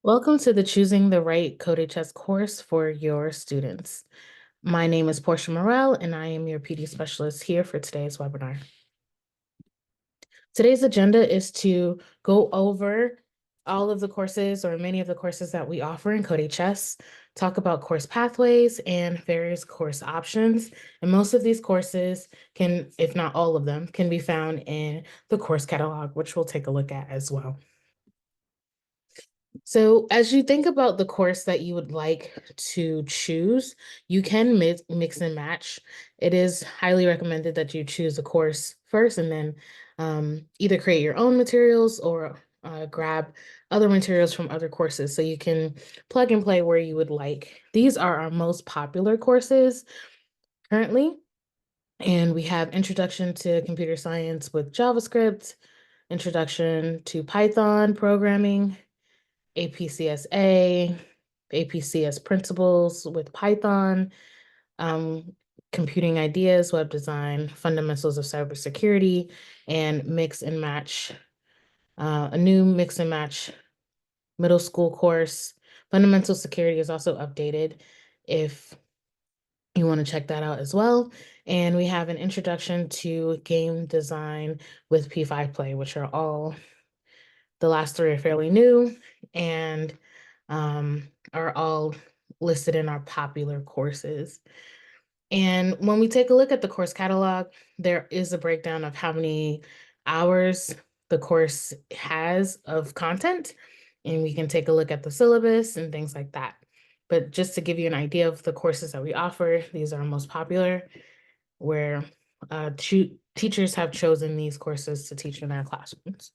Welcome to the Choosing the Right CodeHS course for your students. My name is Portia Morel, and I am your PD specialist here for today's webinar. Today's agenda is to go over all of the courses or many of the courses that we offer in CodeHS, talk about course pathways and various course options. And most of these courses can, if not all of them, can be found in the course catalog, which we'll take a look at as well. So as you think about the course that you would like to choose, you can mix and match. It is highly recommended that you choose a course first and then either create your own materials or grab other materials from other courses so you can plug and play where you would like. These are our most popular courses currently. And we have Introduction to Computer Science with JavaScript, Introduction to Python Programming, APCSA, APCS Principles with Python, Computing Ideas, Web Design, Fundamentals of Cybersecurity, and Mix and Match, a new Mix and Match middle school course. Fundamental Security is also updated if you want to check that out as well. And we have an Introduction to Game Design with P5 Play, which are all, the last three are fairly new and are all listed in our popular courses. And when we take a look at the course catalog, there is a breakdown of how many hours the course has of content, and we can take a look at the syllabus and things like that. But just to give you an idea of the courses that we offer, these are our most popular, where teachers have chosen these courses to teach in their classrooms.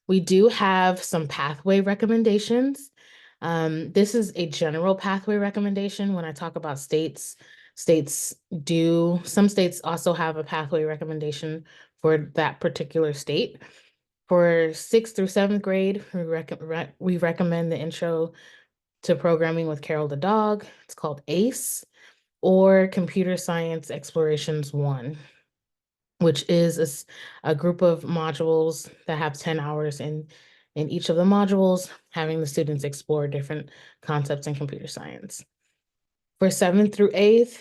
We do have some pathway recommendations. This is a general pathway recommendation. When I talk about states, some states also have a pathway recommendation for that particular state. For 6th through 7th grade, we recommend the Intro to Programming with Carol the Dog. It's called ACE, or Computer Science Explorations 1, which is a group of modules that have 10 hours in each of the modules, having the students explore different concepts in computer science. For 7th through 8th,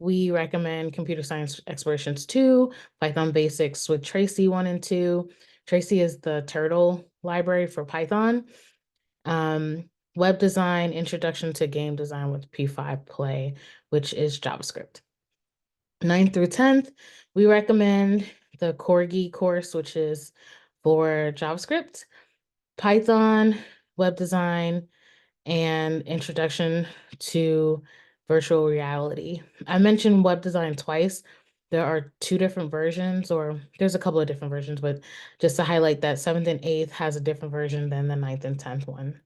we recommend Computer Science Explorations 2, Python Basics with Tracy 1 and 2. Tracy is the turtle library for Python. Web Design, Introduction to Game Design with P5 Play, which is JavaScript. 9th through 10th, we recommend the Corgi course, which is for JavaScript, Python, Web Design, and Introduction to Virtual Reality. I mentioned Web Design twice. There are two different versions, or there's a couple of different versions, but just to highlight that 7th and 8th has a different version than the 9th and 10th one.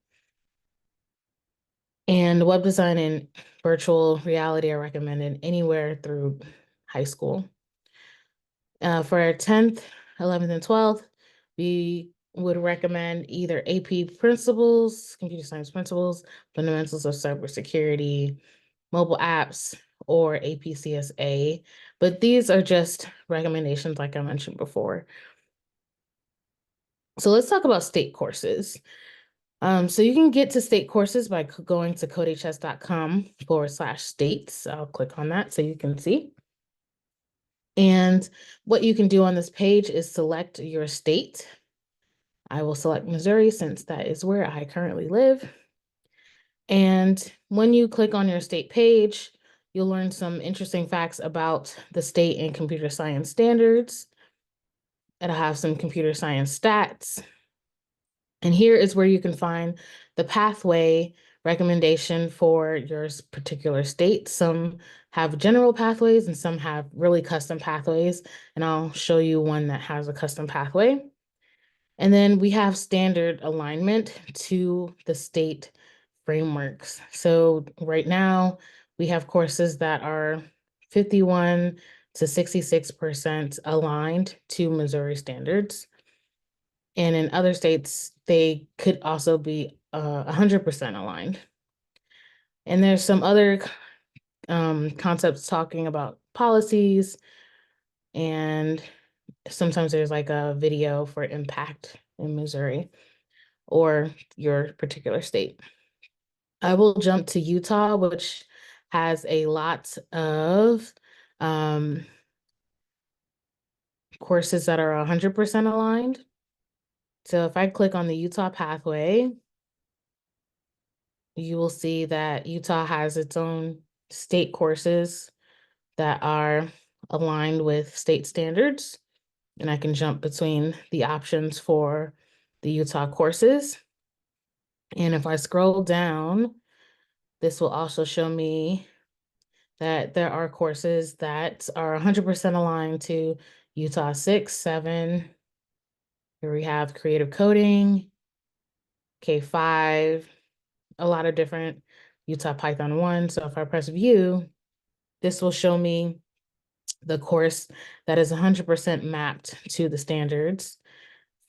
And Web Design and Virtual Reality are recommended anywhere through high school. For our 10th, 11th, and 12th, we would recommend either AP Principles, Computer Science Principles, Fundamentals of Cybersecurity, Mobile Apps, or APCSA. But these are just recommendations like I mentioned before. So let's talk about state courses. So you can get to state courses by going to codehs.com/states. I'll click on that so you can see. And what you can do on this page is select your state. I will select Missouri since that is where I currently live. And when you click on your state page, you'll learn some interesting facts about the state and computer science standards. It'll have some computer science stats. And here is where you can find the pathway recommendation for your particular state. Some have general pathways and some have really custom pathways. And I'll show you one that has a custom pathway. And then we have standard alignment to the state frameworks. So right now we have courses that are 51 to 66% aligned to Missouri standards. And in other states, they could also be 100% aligned. And there's some other concepts talking about policies, and sometimes there's like a video for impact in Missouri. or your particular state. I will jump to Utah, which has a lot of courses that are 100% aligned. So if I click on the Utah pathway, you will see that Utah has its own state courses that are aligned with state standards. And I can jump between the options for the Utah courses. And if I scroll down, this will also show me that there are courses that are 100% aligned to Utah 6, 7. Here we have creative coding, K5, a lot of different Utah Python 1. So if I press view, this will show me the course that is 100% mapped to the standards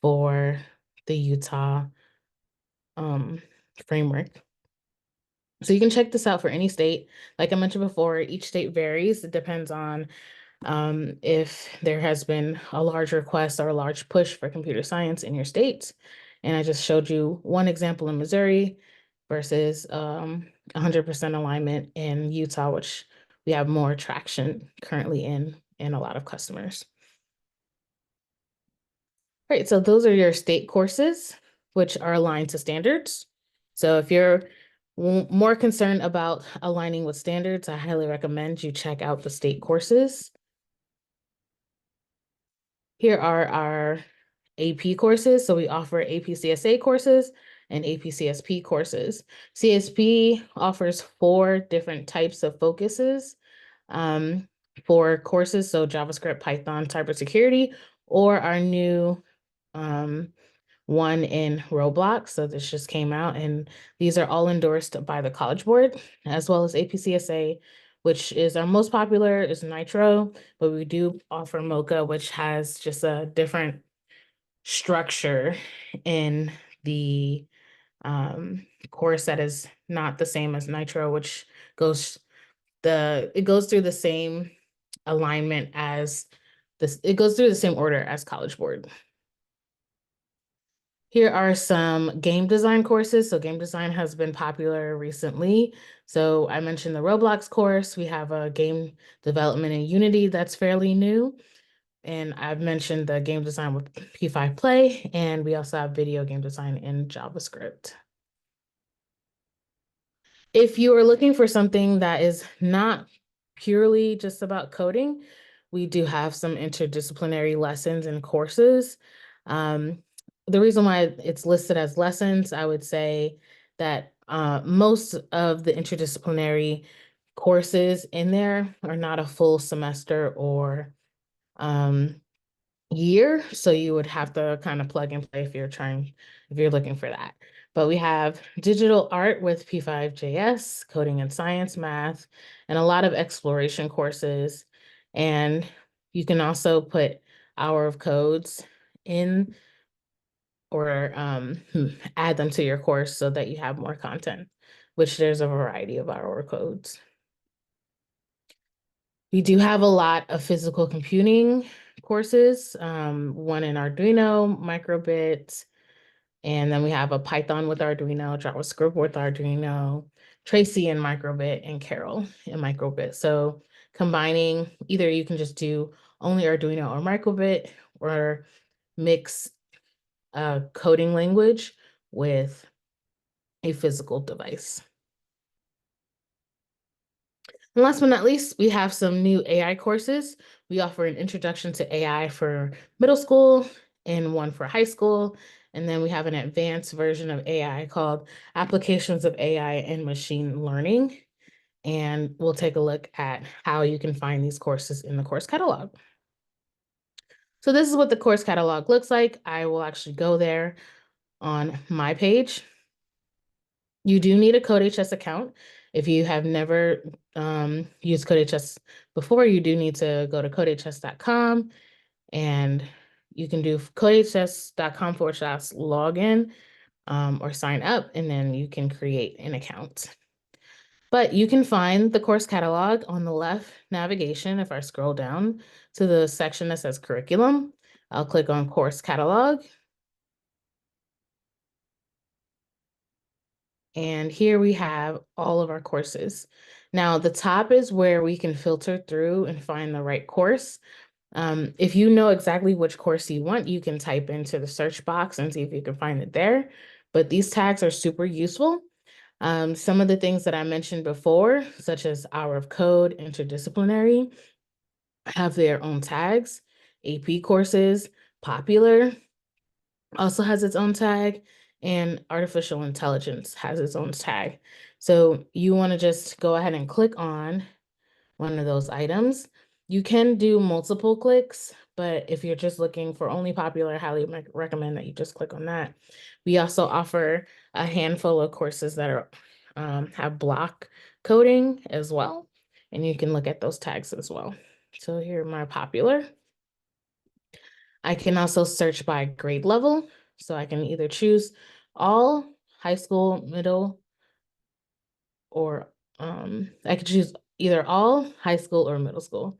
for the Utah framework. So you can check this out for any state. Like I mentioned before, each state varies. It depends on if there has been a large request or a large push for computer science in your state. And I just showed you one example in Missouri versus 100% alignment in Utah, which we have more traction currently in a lot of customers. All right, so those are your state courses, which are aligned to standards. So if you're more concerned about aligning with standards, I highly recommend you check out the state courses. Here are our AP courses. So we offer AP CSA courses and AP CSP courses. CSP offers 4 different types of focuses for courses. So JavaScript, Python, cybersecurity, or our new one in Roblox. So this just came out, and these are all endorsed by the College Board, as well as APCSA, which is our most popular, is Nitro, but we do offer Mocha, which has just a different structure in the course that is not the same as Nitro, which it goes through the same alignment as this, it goes through the same order as College Board. Here are some game design courses. So game design has been popular recently. So I mentioned the Roblox course. We have a game development in Unity that's fairly new. And I've mentioned the game design with P5 Play, and we also have video game design in JavaScript. If you are looking for something that is not purely just about coding, we do have some interdisciplinary lessons and courses. The reason why it's listed as lessons, I would say that most of the interdisciplinary courses in there are not a full semester or year. So you would have to kind of plug and play if you're looking for that. But we have digital art with P5JS, coding and science, math, and a lot of exploration courses. And you can also put hour of codes in or add them to your course so that you have more content, which there's a variety of hour codes. We do have a lot of physical computing courses, one in Arduino, microbit, and then we have a Python with Arduino, JavaScript with Arduino, Tracy in microbit, and Carol in microbit. So combining, either you can just do only Arduino or microbit, or mix a coding language with a physical device. And last but not least, we have some new AI courses. We offer an introduction to AI for middle school and one for high school. And then we have an advanced version of AI called Applications of AI and Machine Learning. And we'll take a look at how you can find these courses in the course catalog. So this is what the course catalog looks like. I will actually go there on my page. You do need a CodeHS account. If you have never used CodeHS before, you do need to go to codehs.com, and you can do codehs.com/login or sign up, and then you can create an account. But you can find the course catalog on the left navigation. If I scroll down to the section that says curriculum, I'll click on course catalog. And here we have all of our courses. Now, the top is where we can filter through and find the right course. If you know exactly which course you want, you can type into the search box and see if you can find it there. But these tags are super useful. Some of the things that I mentioned before, such as Hour of Code, Interdisciplinary, have their own tags. AP courses, Popular also has its own tag, and Artificial Intelligence has its own tag. So you want to just go ahead and click on one of those items. You can do multiple clicks, but if you're just looking for only Popular, I highly recommend that you just click on that. We also offer a handful of courses that are have block coding as well, and you can look at those tags as well. So here are my Popular. I can also search by grade level, so I can either choose all, high school, middle, or I could choose either all, high school, or middle school.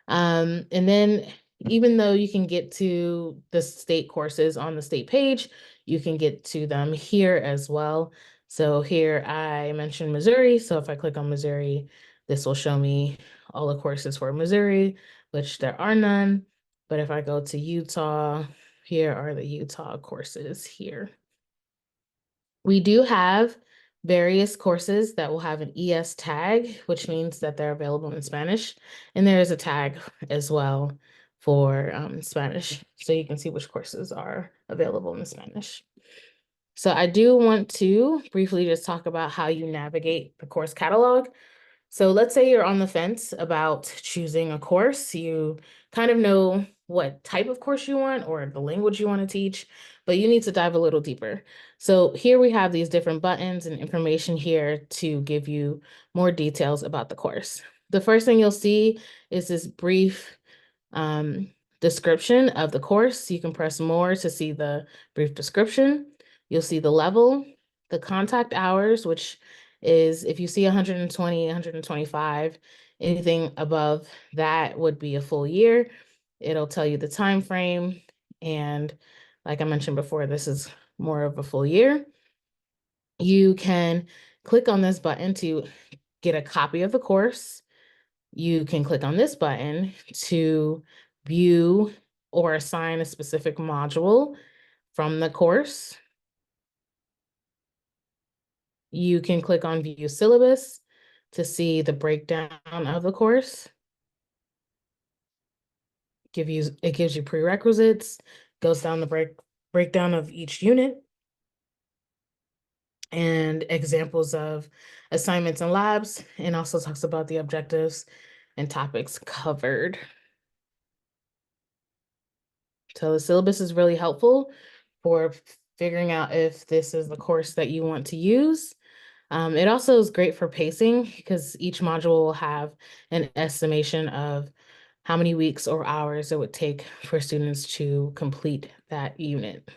And then even though you can get to the state courses on the state page, you can get to them here as well. So here I mentioned Missouri. So if I click on Missouri, this will show me all the courses for Missouri, which there are none. But if I go to Utah, here are the Utah courses here. We do have various courses that will have an ES tag, which means that they're available in Spanish. And there is a tag as well for Spanish, so you can see which courses are available in Spanish. So I do want to briefly just talk about how you navigate the course catalog. So let's say you're on the fence about choosing a course. You kind of know what type of course you want or the language you want to teach, but you need to dive a little deeper. So here we have these different buttons and information here to give you more details about the course. The first thing you'll see is this brief description of the course. You can press more to see the brief description. You'll see the level, the contact hours, which is if you see 120, 125, anything above that would be a full year. It'll tell you the time frame. And like I mentioned before, this is more of a full year. You can click on this button to get a copy of the course. You can click on this button to view or assign a specific module from the course. You can click on View Syllabus to see the breakdown of the course. It gives you prerequisites, goes down the breakdown of each unit, and examples of assignments and labs, and also talks about the objectives and topics covered. So the syllabus is really helpful for figuring out if this is the course that you want to use. It also is great for pacing because each module will have an estimation of how many weeks or hours it would take for students to complete that unit.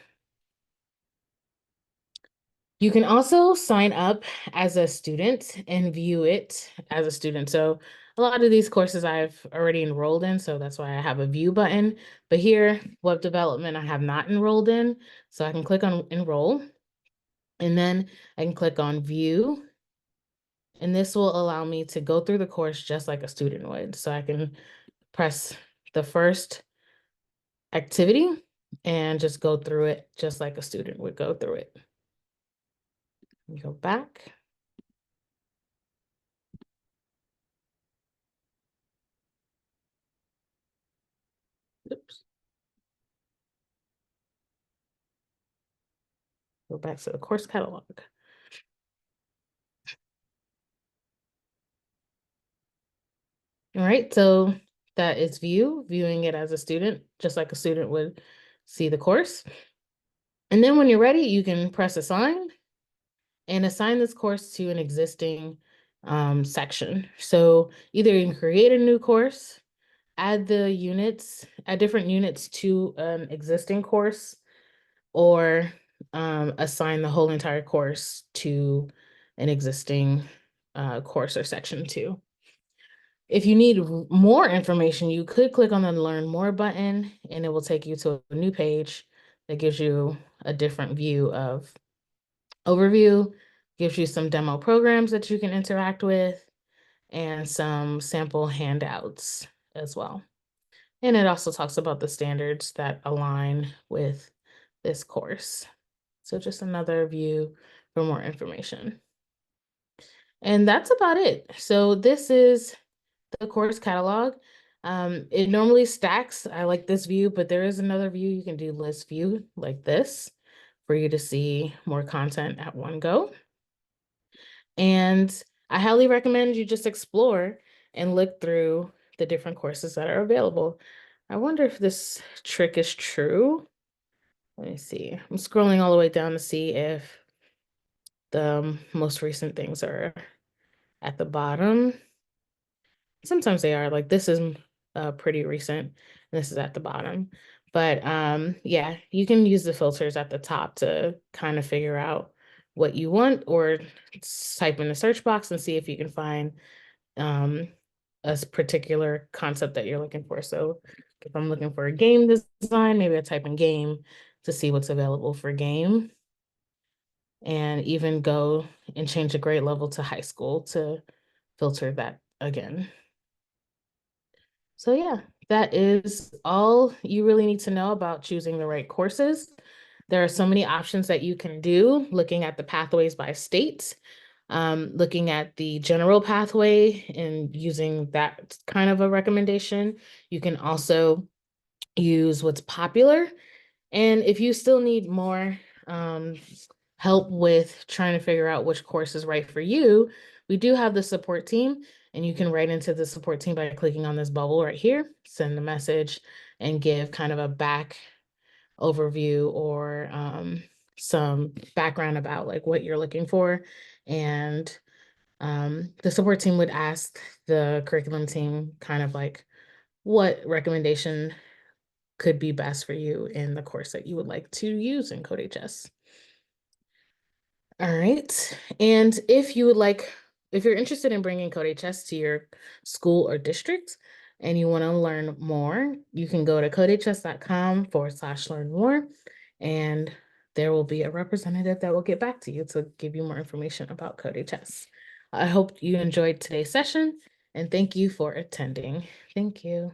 You can also sign up as a student and view it as a student. So a lot of these courses I've already enrolled in, so that's why I have a view button. But here, web development, I have not enrolled in. So I can click on enroll, and then I can click on view. And this will allow me to go through the course just like a student would. So I can press the first activity and just go through it just like a student would go through it. Go back. Oops. Go back to the course catalog. All right, so that is viewing it as a student, just like a student would see the course. And then when you're ready, you can press assign and assign this course to an existing section. So either you can create a new course, add different units to an existing course, or assign the whole entire course to an existing course or section too. If you need more information, you could click on the Learn More button, and it will take you to a new page that gives you a different view of overview, gives you some demo programs that you can interact with and some sample handouts as well. And it also talks about the standards that align with this course. So just another view for more information. And that's about it. So this is the course catalog. It normally stacks. I like this view, but there is another view. You can do list view like this for you to see more content at one go. And I highly recommend you just explore and look through the different courses that are available. I wonder if this trick is true. Let me see. I'm scrolling all the way down to see if the most recent things are at the bottom. Sometimes they are, like this is pretty recent, and this is at the bottom. But yeah, you can use the filters at the top to kind of figure out what you want, or type in the search box and see if you can find a particular concept that you're looking for. So if I'm looking for a game design, maybe I type in game to see what's available for game, and even go and change the grade level to high school to filter that again. So yeah, that is all you really need to know about choosing the right courses. There are so many options that you can do, looking at the pathways by state, looking at the general pathway and using that kind of a recommendation. You can also use what's popular. And if you still need more help with trying to figure out which course is right for you, we do have the support team, and you can write into the support team by clicking on this bubble right here, send a message, and give kind of a back overview or some background about like what you're looking for. And the support team would ask the curriculum team kind of like what recommendation could be best for you in the course that you would like to use in CodeHS. All right. And if you would like, if you're interested in bringing CodeHS to your school or district and you want to learn more, you can go to codehs.com/learn more, and there will be a representative that will get back to you to give you more information about CodeHS. I hope you enjoyed today's session, and thank you for attending. Thank you.